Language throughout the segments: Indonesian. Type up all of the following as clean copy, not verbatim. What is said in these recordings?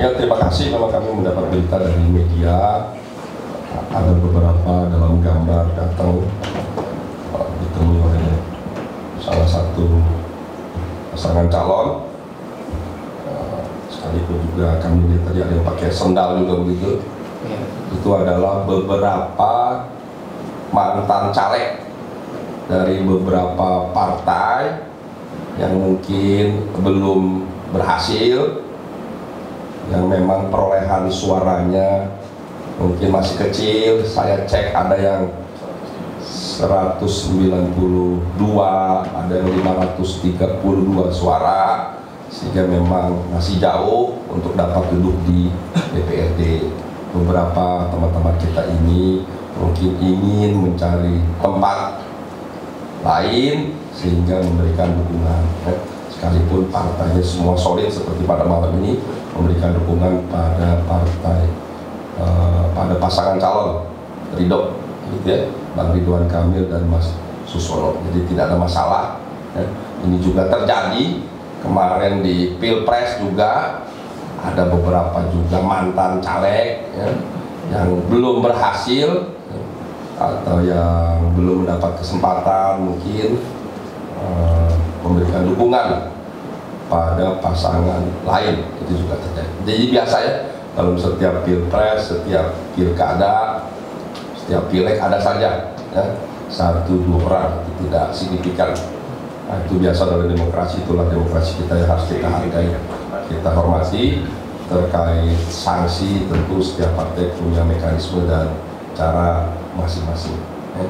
Ya, terima kasih. Memang kami mendapat berita dari media, ada beberapa dalam gambar datang ditemui oleh salah satu pasangan calon, sekalipun juga kami lihat tadi ada yang pakai sendal juga begitu. Itu adalah beberapa mantan caleg dari beberapa partai yang mungkin belum berhasil, yang memang perolehan suaranya mungkin masih kecil. Saya cek ada yang 192, ada yang 532 suara, sehingga memang masih jauh untuk dapat duduk di DPRD. Beberapa teman-teman kita ini mungkin ingin mencari tempat lain sehingga memberikan dukungan, sekalipun partainya semua solid seperti pada malam ini memberikan dukungan pada partai, pada pasangan calon Ridho, gitu ya, Bang Ridwan Kamil dan Mas Suswono. Jadi tidak ada masalah, ya. Ini juga terjadi kemarin di Pilpres juga, ada beberapa juga mantan caleg, ya, yang belum berhasil, ya, atau yang belum mendapat kesempatan mungkin memberikan dukungan pada pasangan lain. Itu juga terjadi. Jadi biasa ya, dalam setiap pilpres, setiap pilkada, setiap pileg ada saja, ya, 1-2 orang, itu tidak signifikan. Nah, itu biasa dalam demokrasi. Itulah demokrasi kita yang harus kita hargai, kita hormati. Terkait sanksi, tentu setiap partai punya mekanisme dan cara masing-masing, ya.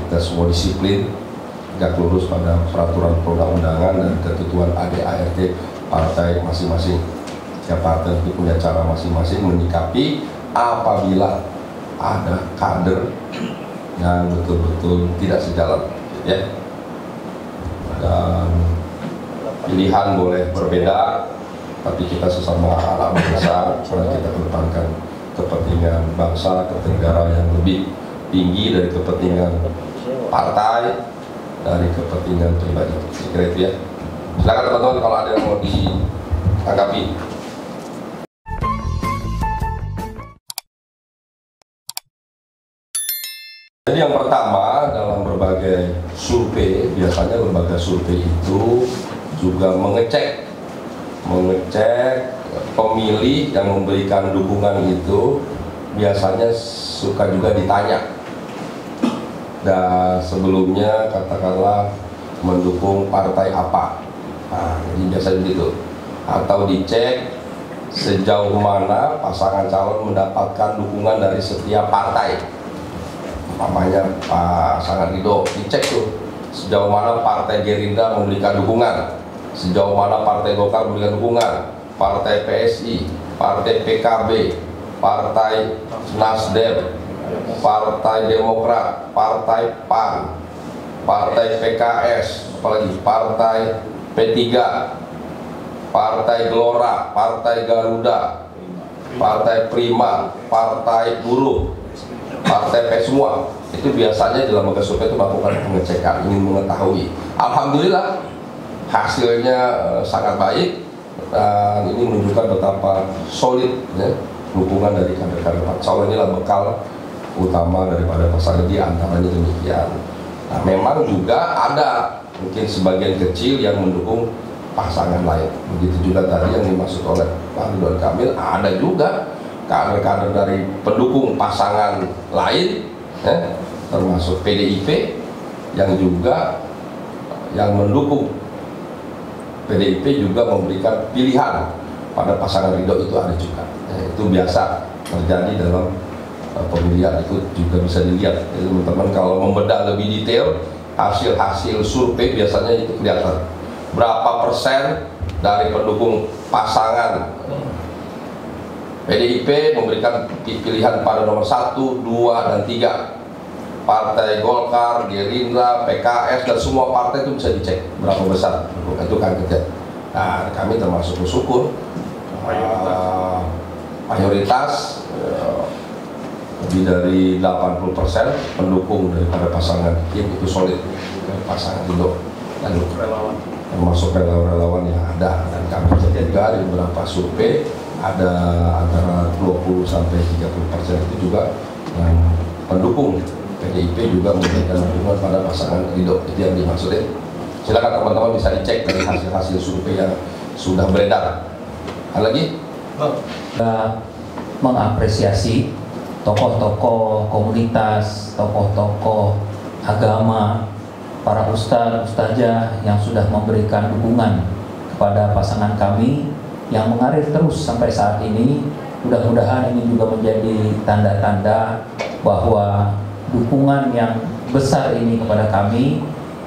Kita semua disiplin, tegak lurus pada peraturan perundang-undangan dan ketentuan ADART partai masing-masing. Setiap partai itu punya cara masing-masing menyikapi apabila ada kader yang betul-betul tidak sejalan, ya. Dan pilihan boleh berbeda, tapi kita sesama anak bangsa, karena kita kedepankan kepentingan bangsa, kepentingan yang lebih tinggi dari kepentingan partai, dari kepentingan pribadi. Sekiranya itu, ya. Silakan teman-teman kalau ada yang mau ditanggapi. Jadi yang pertama, dalam berbagai survei, biasanya lembaga survei itu juga mengecek pemilih yang memberikan dukungan itu, biasanya suka juga ditanya, dan sebelumnya katakanlah mendukung partai apa. Nah, jadi biasanya begitu. Atau dicek sejauh mana pasangan calon mendapatkan dukungan dari setiap partai. Umpamanya pasangan Ridho, dicek tuh sejauh mana partai Gerindra memberikan dukungan, sejauh mana partai Golkar memberikan dukungan, partai PSI, partai PKB, partai Nasdem, partai Demokrat, partai PAN, partai PKS, apalagi partai P3, partai Gelora, partai Garuda, partai Prima, partai Buruh, partai P semua. Itu biasanya dalam lembaga survei itu melakukan pengecekan, ingin mengetahui. Alhamdulillah hasilnya sangat baik, dan ini menunjukkan betapa solid, ya, dukungan dari kader-kader calon. Inilah bekal utama daripada pasangan, di antaranya demikian. Nah, memang juga ada mungkin sebagian kecil yang mendukung pasangan lain. Begitu juga tadi yang dimaksud oleh Pak Ridwan Kamil, ada juga kader-kader dari pendukung pasangan lain, ya, termasuk PDIP yang juga yang mendukung PDIP juga memberikan pilihan pada pasangan Ridho, itu ada juga. Itu biasa terjadi dalam pemilihan, itu juga bisa dilihat. Jadi teman-teman kalau membedah lebih detail hasil-hasil survei, biasanya itu kelihatan berapa persen dari pendukung pasangan PDIP memberikan pilihan pada nomor 1, 2, dan 3. Partai Golkar, Gerindra, PKS, dan semua partai itu bisa dicek berapa besar itu kan kerja. Nah, kami termasuk bersyukur mayoritas lebih dari 80% pendukung daripada pasangan tim itu solid, pasangan Ridho, dan termasuk relawan-relawan yang ada. Dan kami juga di beberapa survei ada antara 20 sampai 30% itu juga yang pendukung PDIP juga memberikan dukungan pada pasangan Ridho. Itu yang dimaksud ya. Silakan teman-teman bisa dicek dari hasil-hasil survei yang sudah beredar. Ada lagi? Kita mengapresiasi tokoh-tokoh komunitas, tokoh-tokoh agama, para ustadz, ustazah yang sudah memberikan dukungan kepada pasangan kami yang mengalir terus sampai saat ini. Mudah-mudahan ini juga menjadi tanda-tanda bahwa dukungan yang besar ini kepada kami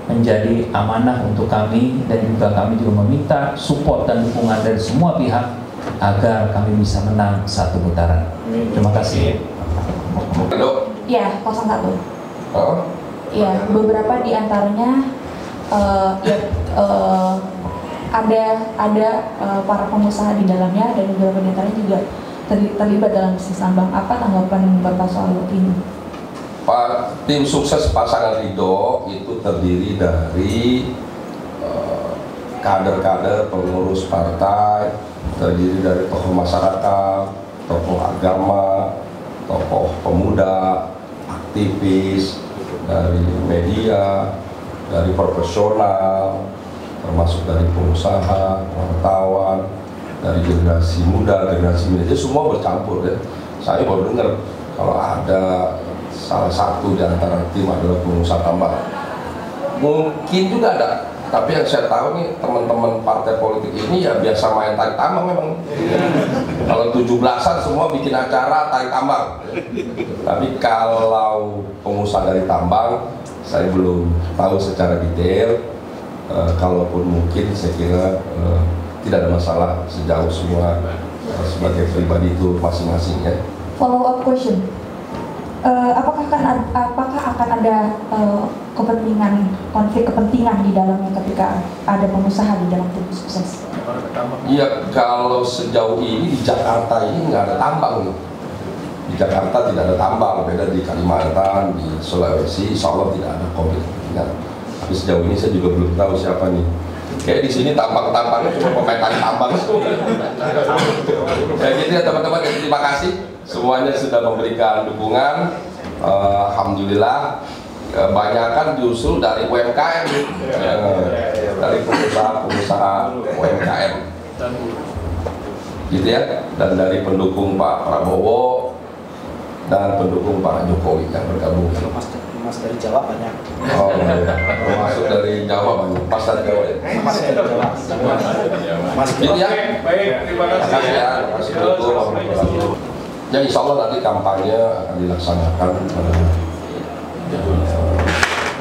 menjadi amanah untuk kami, dan juga kami juga meminta support dan dukungan dari semua pihak agar kami bisa menang satu putaran. Terima kasih. Ya, 01. Oh? Ya, beberapa di antaranya ada para pengusaha di dalamnya, dan beberapa di antaranya juga terlibat dalam bisnis tambang. Apa tanggapan Bapak soal ini? Tim sukses pasangan Ridho itu terdiri dari kader-kader pengurus partai, terdiri dari tokoh masyarakat, tokoh agama, tokoh pemuda, aktivis, dari media, dari profesional, termasuk dari pengusaha, wartawan, dari generasi muda, generasi media, semua bercampur ya. Saya baru dengar kalau ada salah satu di antara tim adalah pengusaha tambang. Mungkin juga ada, tapi yang saya tahu nih teman-teman partai politik ini ya biasa main tarik tambang memang. Kalau 17-an semua bikin acara tarik tambang. Tapi kalau pengusaha dari tambang, saya belum tahu secara detail. Kalaupun mungkin saya kira tidak ada masalah sejauh semua sebagai pribadi itu masing-masing ya. Follow up question. Apakah akan ada konflik kepentingan di dalamnya ketika ada pengusaha di dalam tim sukses? Iya, kalau sejauh ini di Jakarta ini nggak ada tambang nih. Di Jakarta tidak ada tambang, beda di Kalimantan, di Sulawesi, insya Allah tidak ada konflik kepentingan. Tapi sejauh ini saya juga belum tahu siapa nih. Kayak di sini tambang-tambangnya cuma pemain tarik tambang. Kayak gitu ya teman-teman, terima kasih. Semuanya sudah memberikan dukungan. Alhamdulillah. Kebanyakan justru dari UMKM, dari pengusaha UMKM, gitu ya. Dan dari pendukung Pak Prabowo dan pendukung Pak Jokowi yang bergabung. Mas dari Jawa banyak. Oh iya, termasuk dari Jawa banyak. Pas dari Jawa ya. Mas dari Jawa. Mas Gitu ya. Baik, terima kasih ya. Terima kasih. Ya insya Allah nanti kampanye akan dilaksanakan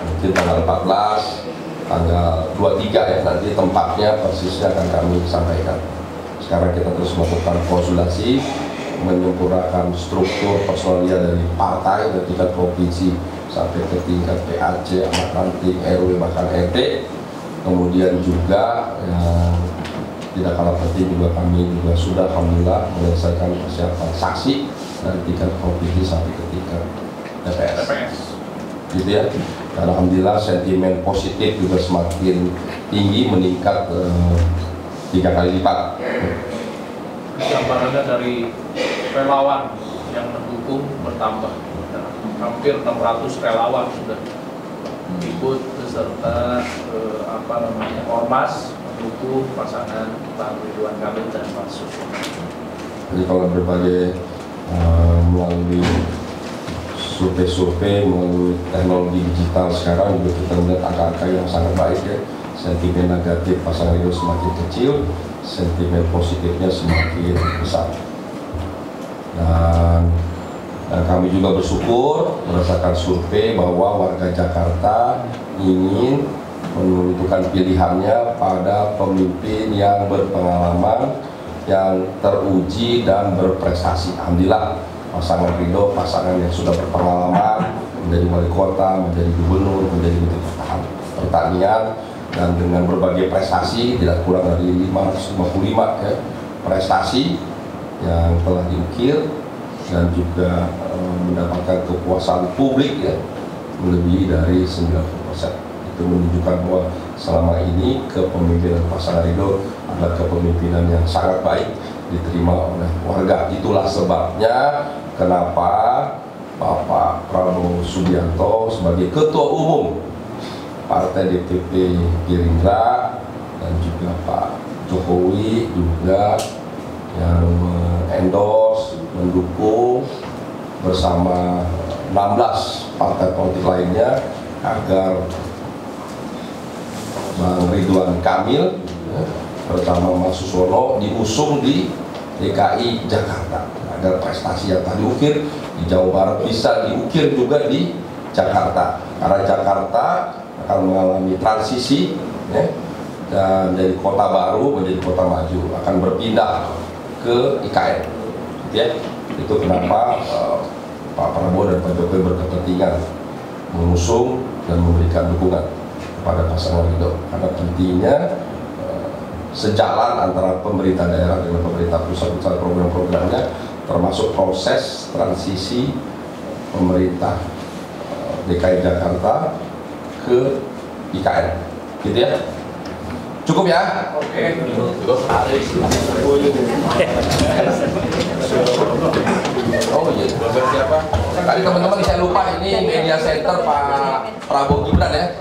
mungkin tanggal 14, tanggal 23 ya, nanti tempatnya persisnya akan kami sampaikan. Sekarang kita terus melakukan konsultasi, menyempurnakan struktur personalia dari partai dari tingkat provinsi sampai ke tingkat PAC, amat ranting, RW, bahkan RT. Kemudian juga yang tidak kalah penting juga kami juga sudah alhamdulillah menyelesaikan persiapan saksi dari tingkat provinsi sampai ke tingkat TPS. Gitu ya. Dan alhamdulillah sentimen positif juga semakin tinggi, meningkat 3 kali lipat. Gambarannya dari relawan yang mendukung bertambah, hampir 600 relawan sudah ikut beserta ormas mendukung pasangan Pak Ridwan Kamil dan Pak Susi. Jadi kalau berbagai melalui survei-survei, melalui teknologi digital sekarang juga kita melihat angka-angka yang sangat baik ya. Sentimen negatif pasangan itu semakin kecil, sentimen positifnya semakin besar. Dan kami juga bersyukur berdasarkan survei bahwa warga Jakarta ingin menentukan pilihannya pada pemimpin yang berpengalaman, yang teruji dan berprestasi. Alhamdulillah pasangan Ridho, pasangan yang sudah berpengalaman menjadi wali kota, menjadi gubernur, menjadi menteri pertanian, dan dengan berbagai prestasi tidak kurang dari 555 ya, prestasi yang telah diukir, dan juga mendapatkan kepuasan publik ya melebihi dari 90%. Itu menunjukkan bahwa selama ini kepemimpinan pasangan Ridho adalah kepemimpinan yang sangat baik, diterima oleh warga. Itulah sebabnya kenapa Bapak Prabowo Subianto sebagai Ketua Umum Partai DPP Gerindra dan juga Pak Jokowi juga yang endorse, mendukung bersama 16 partai politik lainnya agar Bang Ridwan Kamil bersama Mas Susono diusung di DKI Jakarta agar prestasi yang tadi diukir di Jawa Barat bisa diukir juga di Jakarta, karena Jakarta akan mengalami transisi dan menjadi kota baru, menjadi kota maju, akan berpindah ke IKN ya. Itu kenapa Pak Prabowo dan Pak Jokowi berkepentingan mengusung dan memberikan dukungan kepada pasangan itu, karena pentingnya sejalan antara pemerintah daerah dengan pemerintah pusat program-programnya, termasuk proses transisi pemerintah DKI Jakarta ke IKN, gitu ya. Cukup ya? Oke. Oh iya, siapa? Tadi teman-teman saya lupa, ini media center Pak Prabowo Gibran ya.